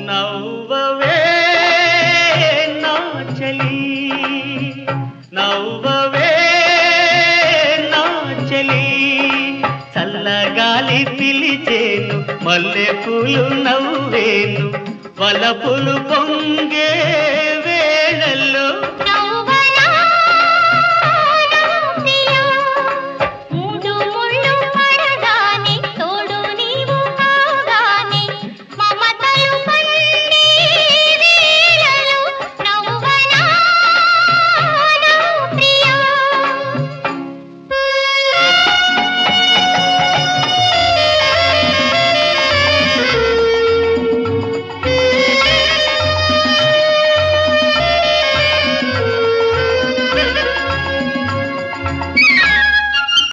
నవ్వవే నా చలి, నవ్వవే నా చలి, చల్లగాలి పిలిచేను, మల్లెపూలు నవ్వేను, వలపులు పొంగే వేళల్లో